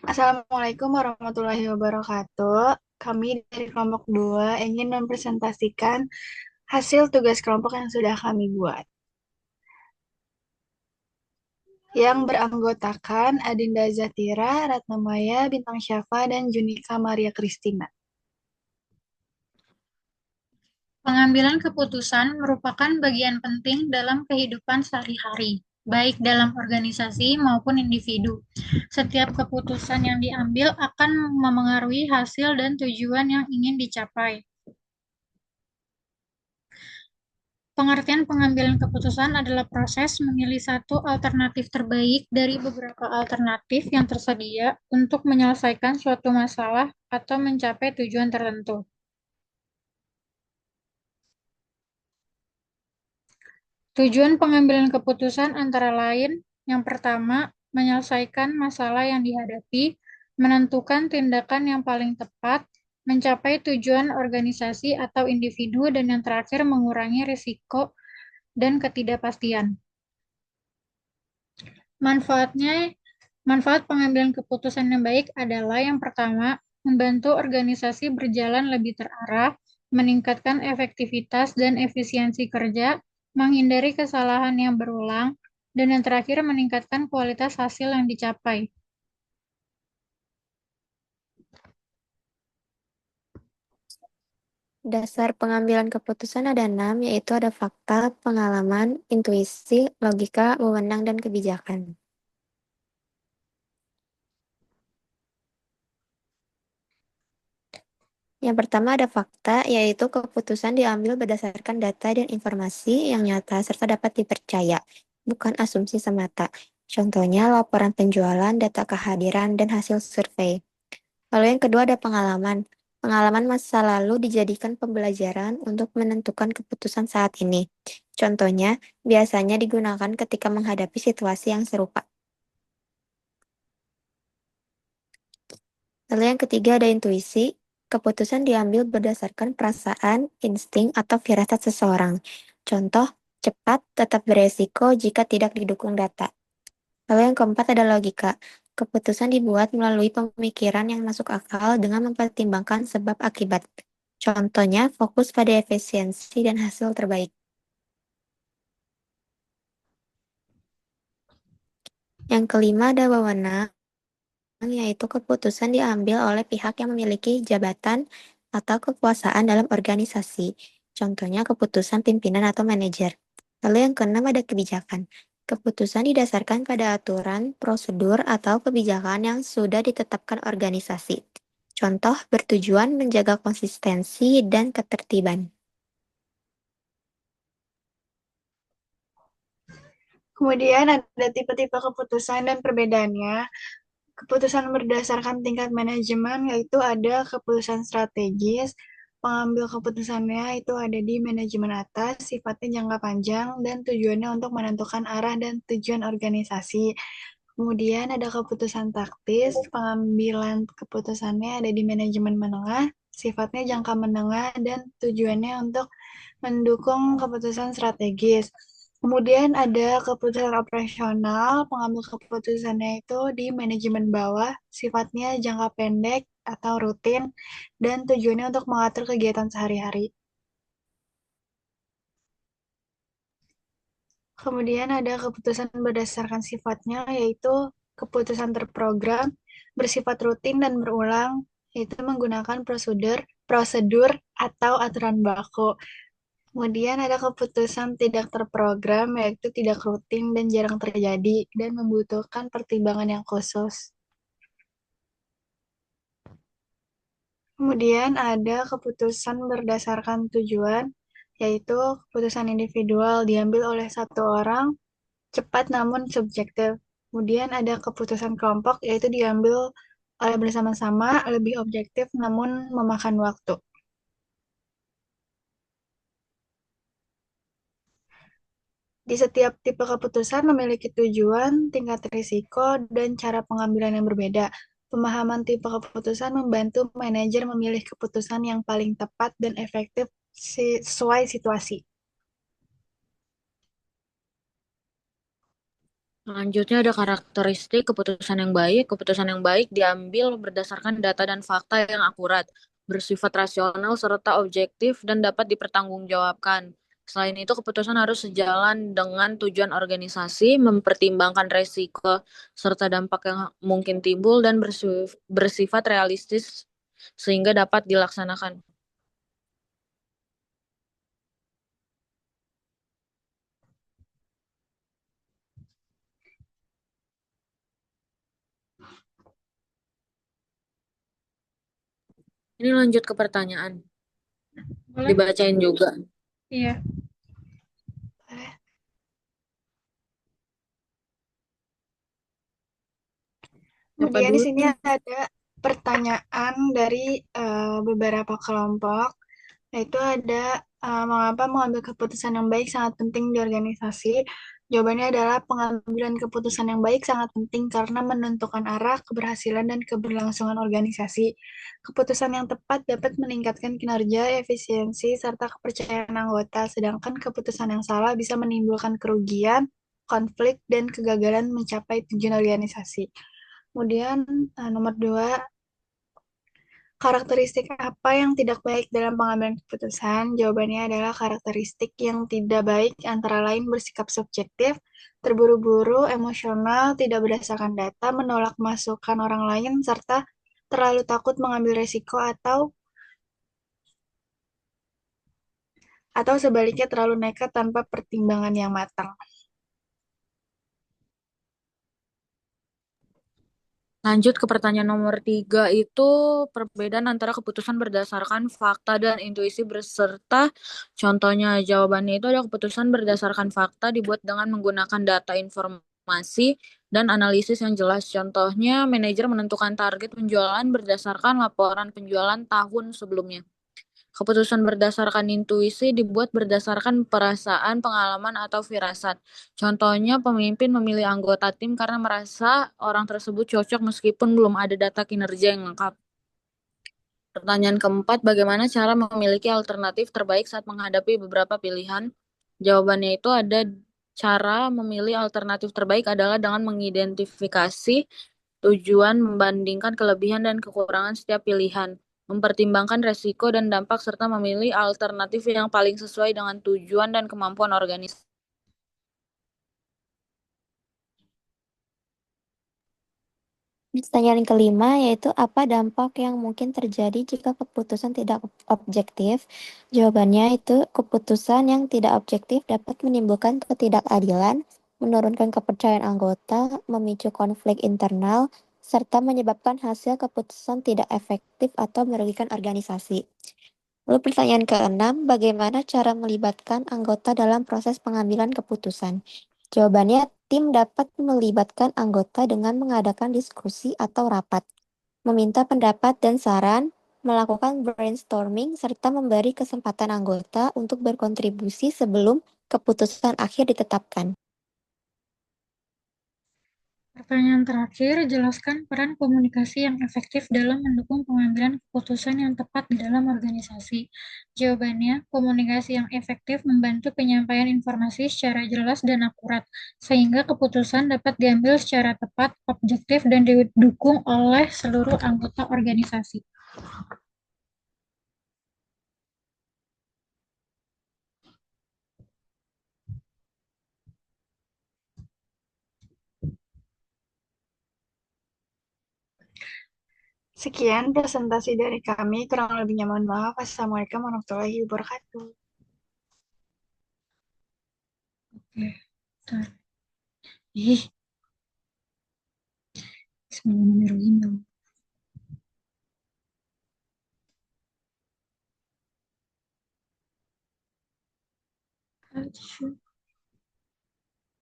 Assalamualaikum warahmatullahi wabarakatuh. Kami dari kelompok 2 ingin mempresentasikan hasil tugas kelompok yang sudah kami buat. Yang beranggotakan Adinda Zatira, Ratnamaya, Bintang Syafa, dan Junika Maria Kristina. Pengambilan keputusan merupakan bagian penting dalam kehidupan sehari-hari, baik dalam organisasi maupun individu. Setiap keputusan yang diambil akan memengaruhi hasil dan tujuan yang ingin dicapai. Pengertian pengambilan keputusan adalah proses memilih satu alternatif terbaik dari beberapa alternatif yang tersedia untuk menyelesaikan suatu masalah atau mencapai tujuan tertentu. Tujuan pengambilan keputusan antara lain, yang pertama, menyelesaikan masalah yang dihadapi, menentukan tindakan yang paling tepat, mencapai tujuan organisasi atau individu, dan yang terakhir, mengurangi risiko dan ketidakpastian. Manfaatnya, manfaat pengambilan keputusan yang baik adalah yang pertama, membantu organisasi berjalan lebih terarah, meningkatkan efektivitas dan efisiensi kerja, menghindari kesalahan yang berulang, dan yang terakhir meningkatkan kualitas hasil yang dicapai. Dasar pengambilan keputusan ada 6, yaitu ada fakta, pengalaman, intuisi, logika, wewenang, dan kebijakan. Yang pertama ada fakta, yaitu keputusan diambil berdasarkan data dan informasi yang nyata serta dapat dipercaya, bukan asumsi semata. Contohnya laporan penjualan, data kehadiran, dan hasil survei. Lalu yang kedua ada pengalaman. Pengalaman masa lalu dijadikan pembelajaran untuk menentukan keputusan saat ini. Contohnya, biasanya digunakan ketika menghadapi situasi yang serupa. Lalu yang ketiga ada intuisi. Keputusan diambil berdasarkan perasaan, insting, atau firasat seseorang. Contoh, cepat tetap beresiko jika tidak didukung data. Lalu yang keempat ada logika. Keputusan dibuat melalui pemikiran yang masuk akal dengan mempertimbangkan sebab akibat. Contohnya, fokus pada efisiensi dan hasil terbaik. Yang kelima ada wewenang, yaitu keputusan diambil oleh pihak yang memiliki jabatan atau kekuasaan dalam organisasi. Contohnya keputusan pimpinan atau manajer. Lalu yang keenam ada kebijakan. Keputusan didasarkan pada aturan, prosedur, atau kebijakan yang sudah ditetapkan organisasi. Contoh bertujuan menjaga konsistensi dan ketertiban. Kemudian ada tipe-tipe keputusan dan perbedaannya. Keputusan berdasarkan tingkat manajemen yaitu ada keputusan strategis, pengambil keputusannya itu ada di manajemen atas, sifatnya jangka panjang dan tujuannya untuk menentukan arah dan tujuan organisasi. Kemudian ada keputusan taktis, pengambilan keputusannya ada di manajemen menengah, sifatnya jangka menengah dan tujuannya untuk mendukung keputusan strategis. Kemudian ada keputusan operasional, pengambil keputusannya itu di manajemen bawah, sifatnya jangka pendek atau rutin, dan tujuannya untuk mengatur kegiatan sehari-hari. Kemudian ada keputusan berdasarkan sifatnya, yaitu keputusan terprogram, bersifat rutin dan berulang, yaitu menggunakan prosedur, prosedur atau aturan baku. Kemudian ada keputusan tidak terprogram, yaitu tidak rutin dan jarang terjadi, dan membutuhkan pertimbangan yang khusus. Kemudian ada keputusan berdasarkan tujuan, yaitu keputusan individual diambil oleh satu orang, cepat namun subjektif. Kemudian ada keputusan kelompok, yaitu diambil oleh bersama-sama, lebih objektif namun memakan waktu. Di setiap tipe keputusan memiliki tujuan, tingkat risiko, dan cara pengambilan yang berbeda. Pemahaman tipe keputusan membantu manajer memilih keputusan yang paling tepat dan efektif sesuai situasi. Selanjutnya ada karakteristik keputusan yang baik. Keputusan yang baik diambil berdasarkan data dan fakta yang akurat, bersifat rasional serta objektif dan dapat dipertanggungjawabkan. Selain itu, keputusan harus sejalan dengan tujuan organisasi, mempertimbangkan resiko serta dampak yang mungkin timbul dan bersifat realistis sehingga dapat dilaksanakan. Ini lanjut ke pertanyaan. Boleh? Dibacain juga. Iya. Siapa Kemudian di dulu sini nih? ada pertanyaan dari beberapa kelompok, yaitu ada mengapa mengambil keputusan yang baik sangat penting di organisasi. Jawabannya adalah pengambilan keputusan yang baik sangat penting karena menentukan arah, keberhasilan, dan keberlangsungan organisasi. Keputusan yang tepat dapat meningkatkan kinerja, efisiensi, serta kepercayaan anggota, sedangkan keputusan yang salah bisa menimbulkan kerugian, konflik, dan kegagalan mencapai tujuan organisasi. Kemudian nomor dua, karakteristik apa yang tidak baik dalam pengambilan keputusan? Jawabannya adalah karakteristik yang tidak baik antara lain bersikap subjektif, terburu-buru, emosional, tidak berdasarkan data, menolak masukan orang lain, serta terlalu takut mengambil resiko atau sebaliknya terlalu nekat tanpa pertimbangan yang matang. Lanjut ke pertanyaan nomor 3 itu perbedaan antara keputusan berdasarkan fakta dan intuisi beserta contohnya. Jawabannya itu ada keputusan berdasarkan fakta dibuat dengan menggunakan data informasi dan analisis yang jelas. Contohnya, manajer menentukan target penjualan berdasarkan laporan penjualan tahun sebelumnya. Keputusan berdasarkan intuisi dibuat berdasarkan perasaan, pengalaman, atau firasat. Contohnya, pemimpin memilih anggota tim karena merasa orang tersebut cocok meskipun belum ada data kinerja yang lengkap. Pertanyaan keempat, bagaimana cara memiliki alternatif terbaik saat menghadapi beberapa pilihan? Jawabannya itu ada cara memilih alternatif terbaik adalah dengan mengidentifikasi tujuan, membandingkan kelebihan dan kekurangan setiap pilihan, mempertimbangkan resiko dan dampak, serta memilih alternatif yang paling sesuai dengan tujuan dan kemampuan organisasi. Pertanyaan kelima yaitu apa dampak yang mungkin terjadi jika keputusan tidak objektif? Jawabannya itu keputusan yang tidak objektif dapat menimbulkan ketidakadilan, menurunkan kepercayaan anggota, memicu konflik internal, serta menyebabkan hasil keputusan tidak efektif atau merugikan organisasi. Lalu pertanyaan keenam, bagaimana cara melibatkan anggota dalam proses pengambilan keputusan? Jawabannya, tim dapat melibatkan anggota dengan mengadakan diskusi atau rapat, meminta pendapat dan saran, melakukan brainstorming, serta memberi kesempatan anggota untuk berkontribusi sebelum keputusan akhir ditetapkan. Pertanyaan terakhir, jelaskan peran komunikasi yang efektif dalam mendukung pengambilan keputusan yang tepat di dalam organisasi. Jawabannya, komunikasi yang efektif membantu penyampaian informasi secara jelas dan akurat, sehingga keputusan dapat diambil secara tepat, objektif, dan didukung oleh seluruh anggota organisasi. Sekian presentasi dari kami, kurang lebihnya mohon maaf. Assalamualaikum warahmatullahi wabarakatuh. Oke, bentar. Ih, Bismillahirrahmanirrahim. Aduh.